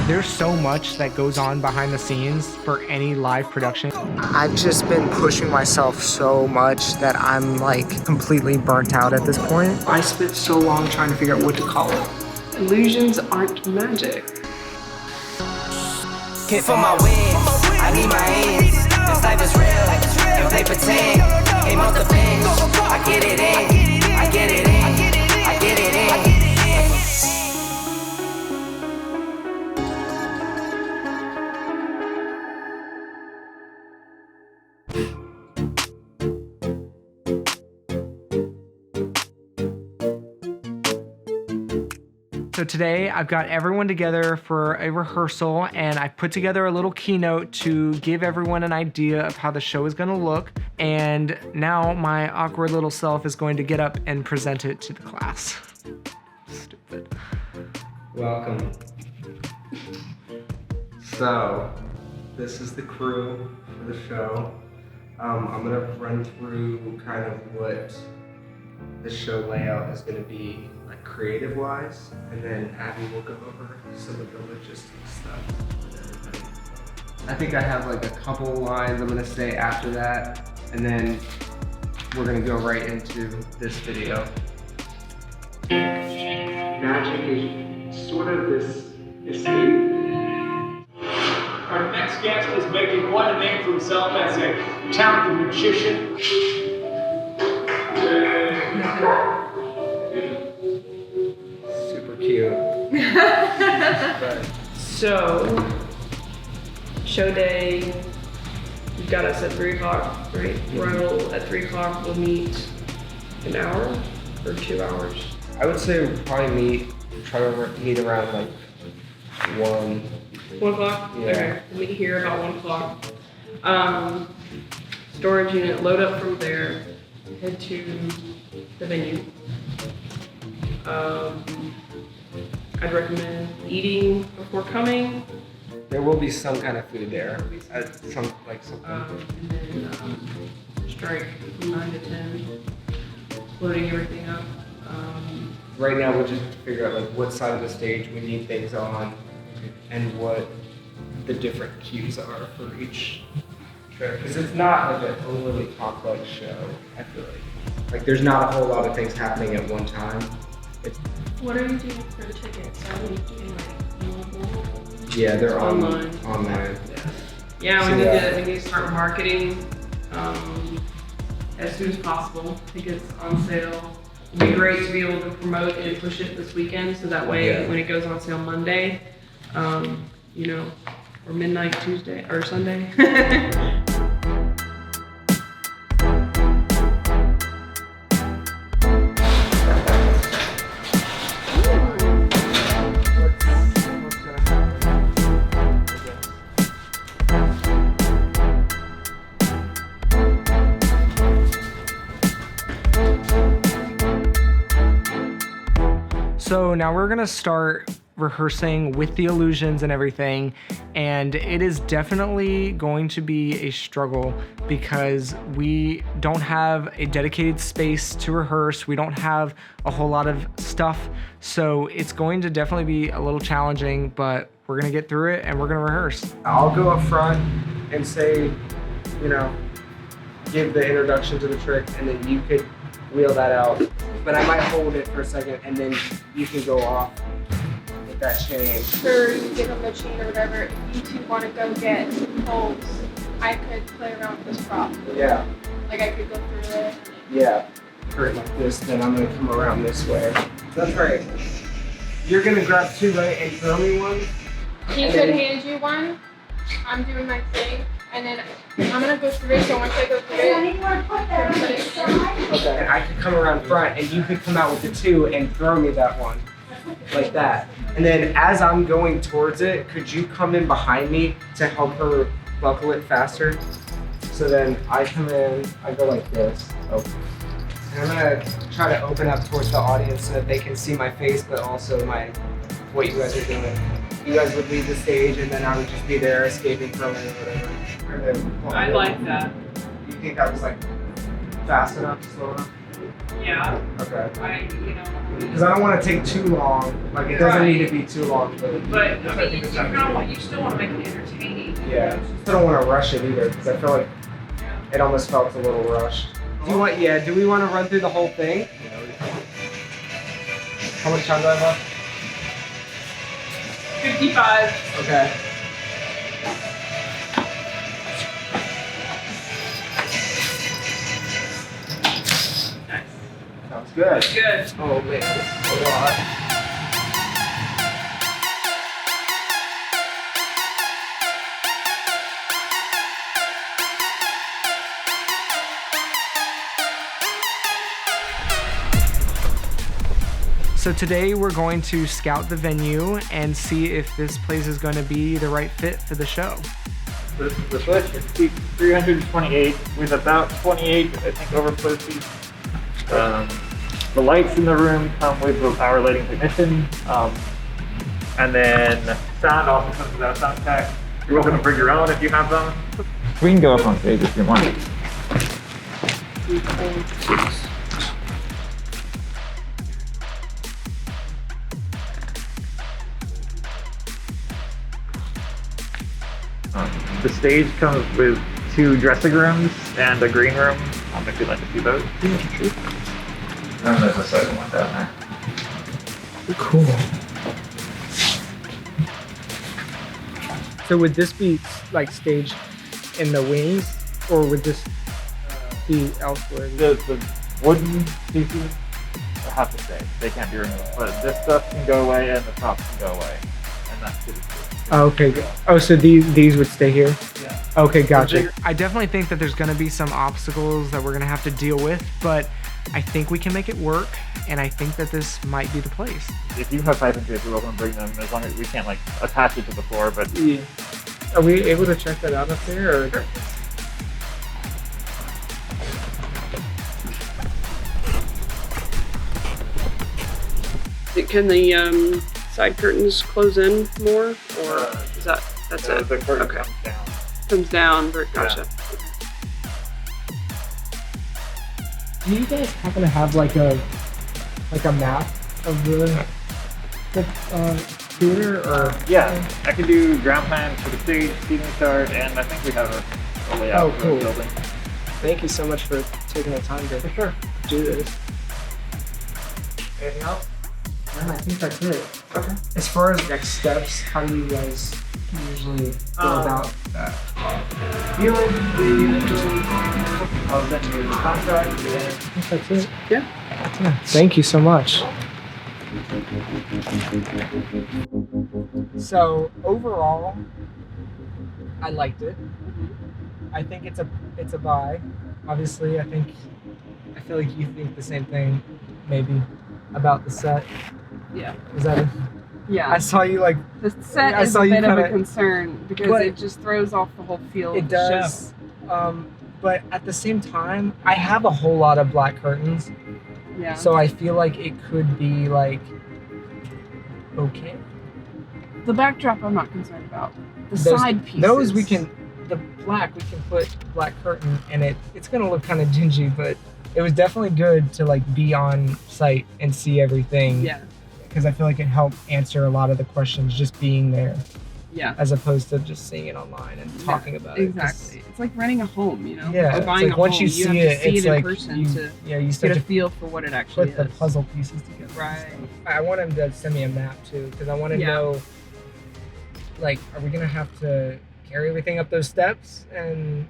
There's so much that goes on behind the scenes for any live production. I've just been pushing myself so much that I'm like completely burnt out at this point. I spent so long trying to figure out what to call it. Illusions aren't magic. Hit for my wins, I need my ends. This life is real, and they pretend. Aim off the bench, I get it in, I get it in, I get it in. So today I've got everyone together for a rehearsal, and I put together a little keynote to give everyone an idea of how the show is going to look. And now my awkward little self is going to get up and present it to the class. Stupid. Welcome. So, this is the crew for the show. I'm gonna run through kind of what the show layout is gonna be, like creative wise, and then Abby will go over some of the logistics stuff with everybody. I think I have like a couple lines I'm gonna say after that, and then we're gonna go right into this video. Magic is sort of this escape. Our next guest is making quite a name for himself as a talented magician. Super cute. So, show day, you've got us at 3 o'clock, right? Arrival at 3 o'clock, we'll meet an hour or 2 hours. I would say we'll probably try to meet around like 1. 1 o'clock? Yeah. Okay, we'll meet here about 1 o'clock. Storage unit, load up from there, head to the venue. I'd recommend eating before coming. There will be some kind of food there. Something. And then strike from 9 to 10, loading everything up. Right now, we'll just figure out like what side of the stage we need things on, and what the different cues are for each trick. Because it's not like an overly complex show. I feel like there's not a whole lot of things happening at one time. What are you doing for the tickets? Are you doing like mobile? Yeah, they're Online. Online. Yeah, So, we need to start marketing as soon as possible. Tickets on sale. It'd be great to be able to promote and push it this weekend, so that way when it goes on sale Monday, or midnight Tuesday or Sunday. So now we're gonna start rehearsing with the illusions and everything, and it is definitely going to be a struggle because we don't have a dedicated space to rehearse. We don't have a whole lot of stuff, so it's going to definitely be a little challenging, but we're gonna get through it and we're gonna rehearse. I'll go up front and say, give the introduction to the trick, and then you could wheel that out. But I might hold it for a second, and then you can go off with that chain. Or you give them the chain or whatever. If you two want to go get holes, I could play around with this prop. Yeah. Like I could go through it. Yeah. Curtain like this, then I'm gonna come around this way. That's right. You're gonna grab 2, right, and throw me one? He could hand you one. I'm doing my thing. And then I'm gonna go through it, so once I go through it, Okay. And I could come around front, and you could come out with the 2 and throw me that one. Like that. And then as I'm going towards it, could you come in behind me to help her buckle it faster? So then I come in, I go like this. Oh. And I'm gonna try to open up towards the audience so that they can see my face, but also what you guys are doing. You guys would leave the stage, and then I would just be there escaping from it or whatever. I like that. You think that was like fast enough, slow enough? Yeah. Okay. You know. Because I don't want to take too long. Like it doesn't need to be too long. But I mean, you still want to make it entertaining. yeah. I don't want to rush it either because I feel like it almost felt a little rushed. Do you want? Yeah. Do we want to run through the whole thing? How much time do I have left? 55. Okay. Sounds good. Good. Oh man, this is a lot. So today we're going to scout the venue and see if this place is going to be the right fit for the show. This is the foot. It's seat 328 with about 28, I think, overflow seats. The lights in the room come with the power lighting technician. And then sound also comes with our sound tech. You're welcome to bring your own if you have them. We can go up on stage if you want. The stage comes with 2 dressing rooms and a green room. If you'd like to see those. And there's a second one down there. Cool. So would this be like staged in the wings, or would this be elsewhere? The wooden pieces have to stay. They can't be removed. But this stuff can go away and the props can go away. And that's it. Oh, okay. Oh, so these would stay here? Yeah. Okay, gotcha. I definitely think that there's going to be some obstacles that we're going to have to deal with, but I think we can make it work, and I think that this might be the place. If you have pipe and tape, you're welcome to bring them as long as we can't like attach it to the floor. But Yeah. Are we able to check that out up there? Or? Sure. Can the side curtains close in more, or is that's it? The curtain Okay. comes down. Comes down. Gotcha. Do you guys happen to have like a map of the theater, or? Yeah, I can do ground plan for the stage, seating chart, and I think we have a layout Oh, for cool. the building. Thank you so much for taking the time to Sure. do this. Anything else? I think that's it. Okay. As far as next steps, how do you guys usually go about that? I'll send you the contract. I think that's it. Yeah. Thank you so much. So overall, I liked it. I think it's a buy. Obviously, I feel like you think the same thing, maybe, about the set. Yeah. Is that? Yeah. I saw you like. The set I is saw a you bit of a kinda- concern because But- it just throws off the whole feel It of the does. But at the same time, I have a whole lot of black curtains, show. Yeah. so I feel like it could be like okay. The backdrop I'm not concerned about. The Those- side pieces. Those we can. The black we can put black curtain, and it's gonna look kind of dingy, but it was definitely good to like be on site and see everything. Yeah. Because I feel like it helped answer a lot of the questions just being there, Yeah. as opposed to just seeing it online and talking about it. 'Cause- Exactly. It's like renting a home, you know? Yeah, Or it's buying like a once home. you have see to it, see it's it in like person you to you start get a to feel for what it actually put the is. puzzle pieces together. Right. I want him to send me a map too, because I want to Yeah. know, like, are we gonna have to carry everything up those steps and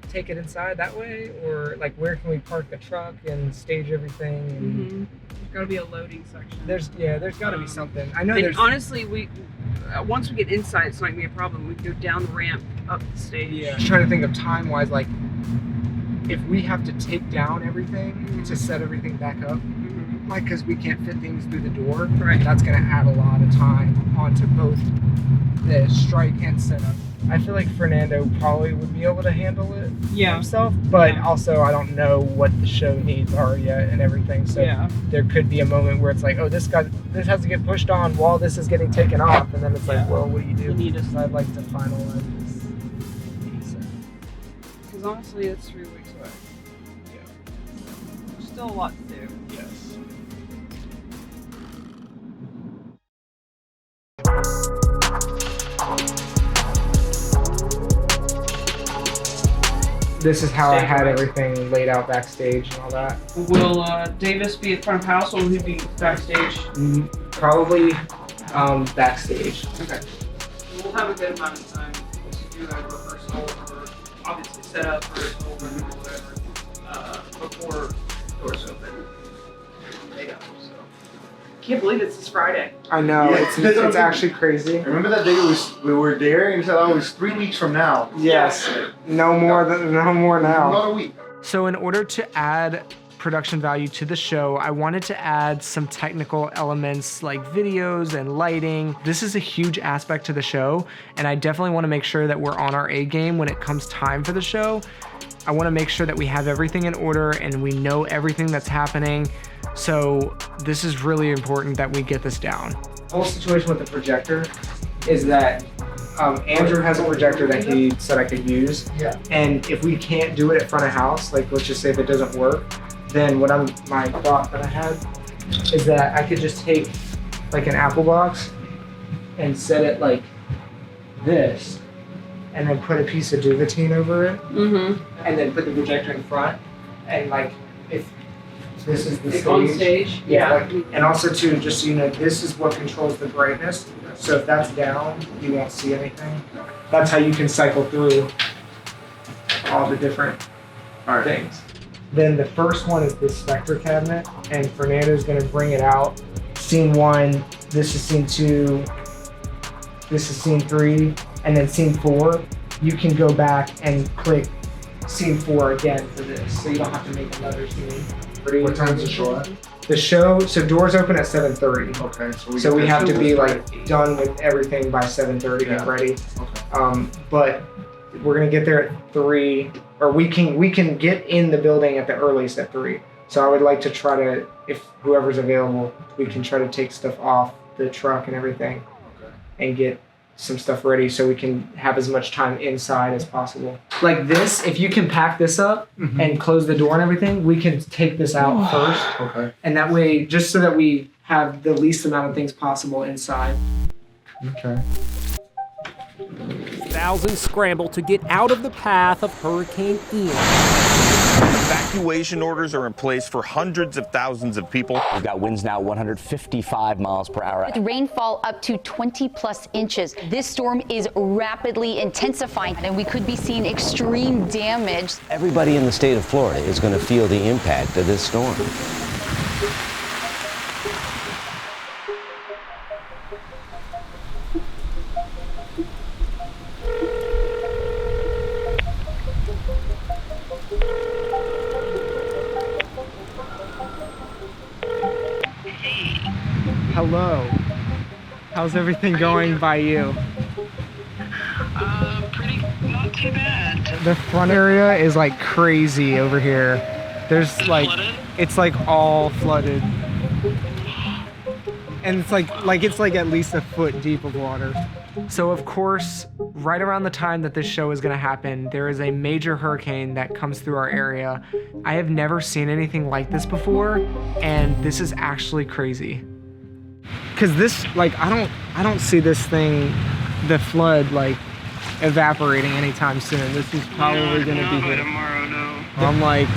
take it inside that way, or like where can we park the truck and stage everything? And Mm-hmm. There's got to be a loading section. there's got to be something. I know And there's. honestly, we once we get inside, it's not gonna be a problem. We can go down the ramp, up the stage. Yeah, I'm trying to think of time wise, like if we have to take down everything to set everything back up, Mhm. like because we can't fit things through the door, Right. that's gonna add a lot of time onto both the strike and setup. I feel like Fernando probably would be able to handle it Yeah. himself, but Yeah. also I don't know what the show needs are yet and everything. So Yeah. there could be a moment where it's like, oh, this has to get pushed on while this is getting taken off, and then it's like, Yeah. well, what do you do? You need a- So I'd like to finalize this piece. Because honestly, it's 3 weeks away. Yeah. There's still a lot to do. this is how I had Stage-wise. everything laid out backstage and all that. Will Davis be at front of house or will he be backstage? Probably backstage. Okay. We'll have a good amount of time to do a rehearsal or obviously set up rehearsal or whatever before doors open. They go, so. Can't believe it's this Friday. I know, Yeah, it's actually crazy. Remember that day we were there and you said, oh, it's 3 weeks from now. Yes, no more now. Not a week. So in order to add production value to the show, I wanted to add some technical elements like videos and lighting. This is a huge aspect to the show, and I definitely want to make sure that we're on our A game when it comes time for the show. I want to make sure that we have everything in order and we know everything that's happening. So this is really important that we get this down. The whole situation with the projector is that Andrew has a projector that he said I could use. Yeah. And if we can't do it at front of house, like let's just say if it doesn't work, then my thought that I had is that I could just take like an Apple box and set it like this, and then put a piece of Duvetine over it, and then put the projector in front, and like if this is the It's on stage. stage. Yeah, like, and also too, just so you know, this is what controls the brightness. So if that's down, you won't see anything. That's how you can cycle through all the different things. Then the first one is the Spectre cabinet, and Fernando's gonna bring it out. Scene 1, this is scene 2, this is scene 3, and then scene 4, you can go back and click scene 4 again for this, so you don't have to make another scene. What time's the show at? The show, so doors open at 7:30. Okay, So we have to be start. like done with everything by 7:30 and Yeah. ready. Okay. But we're gonna get there at 3, or we can get in the building at the earliest at 3. So I would like to try to, if whoever's available, we can try to take stuff off the truck and everything, and get some stuff ready so we can have as much time inside as possible. Like this, if you can pack this up and close the door and everything, we can take this out first. Okay. And that way, just so that we have the least amount of things possible inside. Okay. Thousands scramble to get out of the path of Hurricane Ian. Evacuation orders are in place for hundreds of thousands of people. We've got winds now 155 miles per hour. With rainfall up to 20+ inches. This storm is rapidly intensifying, and we could be seeing extreme damage. Everybody in the state of Florida is going to feel the impact of this storm. Hello. How's everything going by you? Not too bad. The front area is like crazy over here. There's like, it's like all flooded. And it's like at least a foot deep of water. So of course, right around the time that this show is gonna happen, there is a major hurricane that comes through our area. I have never seen anything like this before, and this is actually crazy. Cause this, like, I don't see this thing, the flood, like, evaporating anytime soon. This is probably gonna be here. Tomorrow, no. I'm like,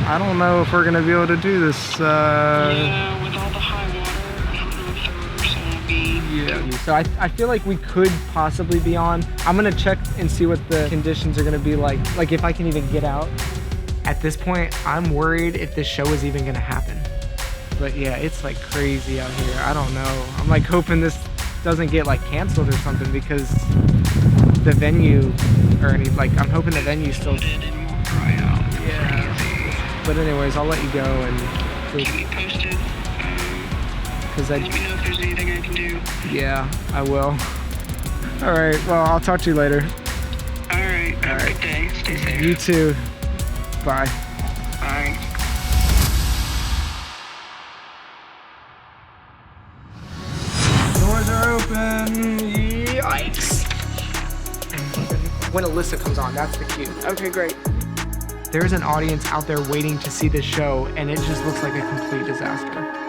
I don't know if we're gonna be able to do this. Yeah, with all the high water, I don't know if the rehearsal will be. Yeah. So I feel like we could possibly be on. I'm gonna check and see what the conditions are gonna be like if I can even get out. At this point, I'm worried if this show is even gonna happen. But yeah, it's like crazy out here. I don't know. I'm like hoping this doesn't get like canceled or something, because the venue, I'm hoping the venue still. Yeah. But anyways, I'll let you go and. Keep me posted. Let me know if there's anything I can do. Yeah, I will. All right. Well, I'll talk to you later. All right. Have a good day. Stay safe. You too. Bye. Bye. Doors are open. Yikes. When Alyssa comes on, that's the cue. Okay, great. There's an audience out there waiting to see this show, and it just looks like a complete disaster.